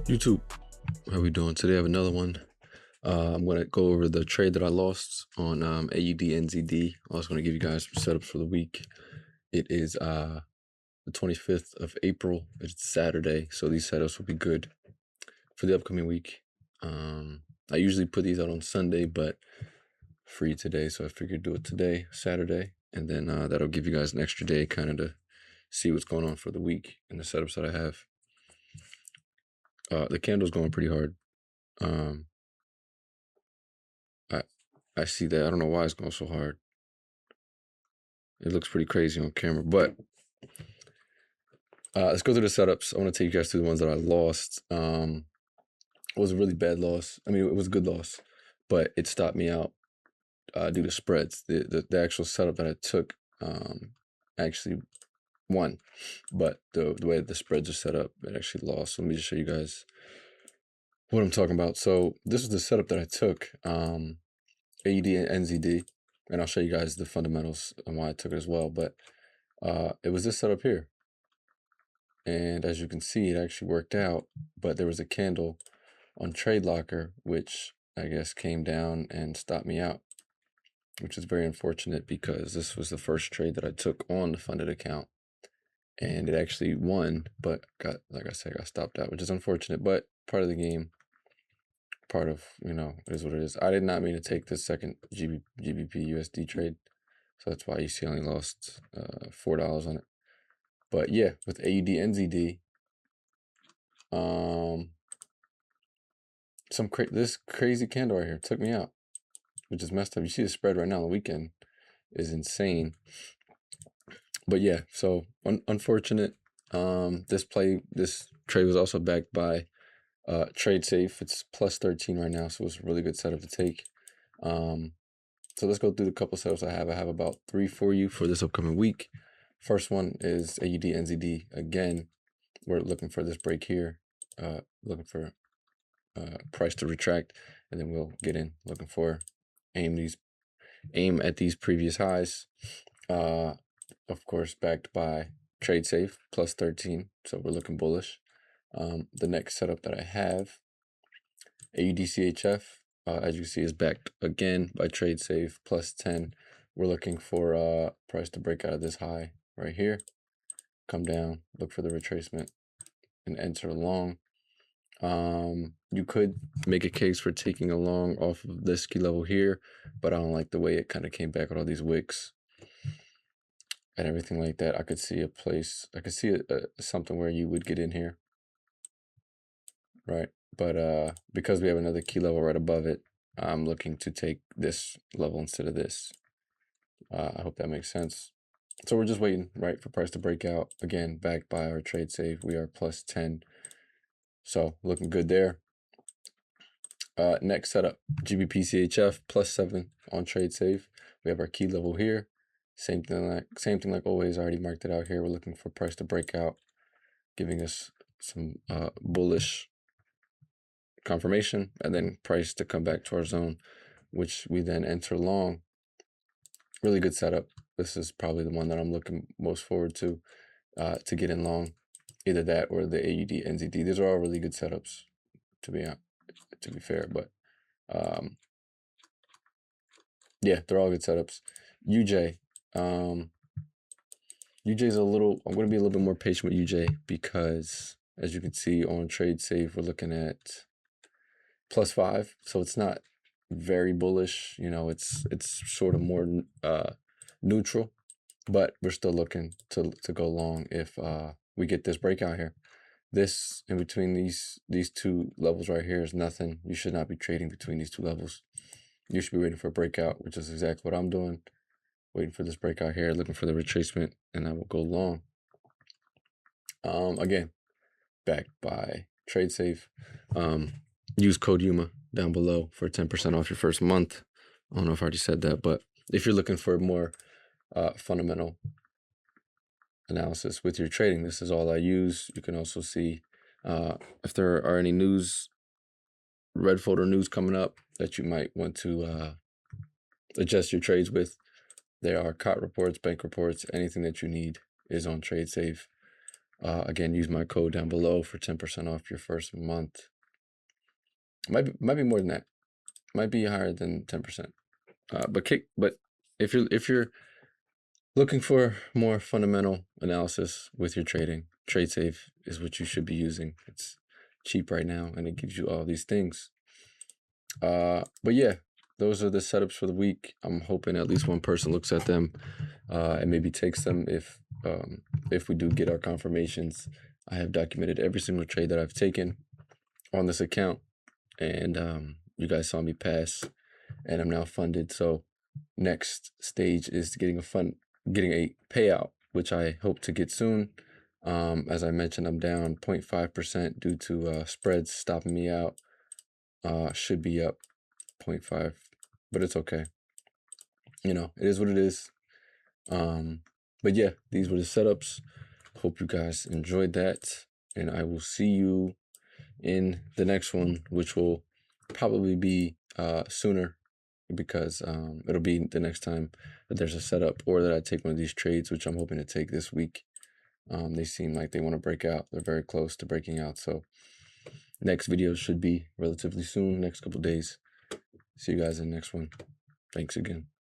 YouTube, how we doing? Today I have another one. I'm going to go over the trade that I lost on AUD/NZD. I was going to give you guys some setups for the week. It is the 25th of April. It's Saturday, so these setups will be good for the upcoming week. I usually put these out on Sunday, but free today, so I figured do it today, Saturday, and then that'll give you guys an extra day kind of to see what's going on for the week and the setups that I have. The candle's going pretty hard. I see that. I don't know why it's going so hard. It looks pretty crazy on camera, but let's go through the setups. I want to take you guys through the ones that I lost. It was a really bad loss. I mean, it was a good loss, but it stopped me out due to spreads. The actual setup that I took actually won, but the way the spreads are set up, it actually lost. So let me just show you guys what I'm talking about. So this is the setup that I took, AUD and NZD, and I'll show you guys the fundamentals and why I took it as well. But it was this setup here, and as you can see, it actually worked out. But there was a candle on Trade Locker, which I guess came down and stopped me out, which is very unfortunate because this was the first trade that I took on the funded account, and it actually won, but got, like I said, got stopped out, which is unfortunate, but part of the game. Part of, it is what it is. I did not mean to take this second GBP USD trade, so that's why you see I only lost $4 on it. But yeah, with AUD NZD, this crazy candle right here took me out, which is messed up. You see the spread right now on the weekend is insane. But yeah, so unfortunate. This trade was also backed by Trade Safe. It's plus 13 right now, so it's a really good setup to take. So let's go through the couple setups I have. I have about 3 for you for this upcoming week. First one is AUD NZD. Again, we're looking for this break here, looking for price to retract, and then we'll get in looking for aim at these previous highs. Of course, backed by Trade Safe plus 13, so we're looking bullish. The next setup that I have, AUD/CHF, as you can see, is backed again by Trade Safe plus 10. We're looking for price to break out of this high right here, come down, look for the retracement, and enter long. You could make a case for taking a long off of this key level here, but I don't like the way it kind of came back with all these wicks and everything like that. I could see a place, I could see something where you would get in here, right? But because we have another key level right above it, I'm looking to take this level instead of this. I hope that makes sense. So we're just waiting, right, for price to break out. Again, backed by our Trade Safe, we are plus 10. So looking good there. Next setup, GBP/CHF plus 7 on Trade Safe. We have our key level here. Same thing like always. I already marked it out here. We're looking for price to break out, giving us some bullish confirmation, and then price to come back to our zone, which we then enter long. Really good setup. This is probably the one that I'm looking most forward to get in long. Either that or the AUD/NZD. These are all really good setups, to be fair. But yeah, they're all good setups. UJ. UJ's I'm going to be a little bit more patient with UJ because, as you can see on Trade Safe, we're looking at plus 5. So it's not very bullish. It's sort of more neutral, but we're still looking to go long if we get this breakout here. This in between these two levels right here is nothing. You should not be trading between these two levels. You should be waiting for a breakout, which is exactly what I'm doing. Waiting for this breakout here, looking for the retracement, and I will go long. Again, backed by Trade Safe. Use code YUMA down below for 10% off your first month. I don't know if I already said that, but if you're looking for more fundamental analysis with your trading, this is all I use. You can also see if there are any red folder news coming up that you might want to adjust your trades with. There are COT reports, bank reports, anything that you need is on Trade Safe. Again, use my code down below for 10% off your first month. Might be more than that. Might be higher than 10%. But if you're looking for more fundamental analysis with your trading, TradeSafe is what you should be using. It's cheap right now, and it gives you all these things. But yeah, those are the setups for the week. I'm hoping at least one person looks at them and maybe takes them if we do get our confirmations. I have documented every single trade that I've taken on this account, and you guys saw me pass, and I'm now funded. So next stage is getting a payout, which I hope to get soon. As I mentioned, I'm down 0.5% due to spreads stopping me out. Should be up 0.5, but it's okay. You know, it is what it is. But yeah, these were the setups. Hope you guys enjoyed that, and I will see you in the next one, which will probably be sooner, because it'll be the next time that there's a setup or that I take one of these trades, which I'm hoping to take this week. They seem like they want to break out. They're very close to breaking out. So next video should be relatively soon, next couple days. See you guys in the next one. Thanks again.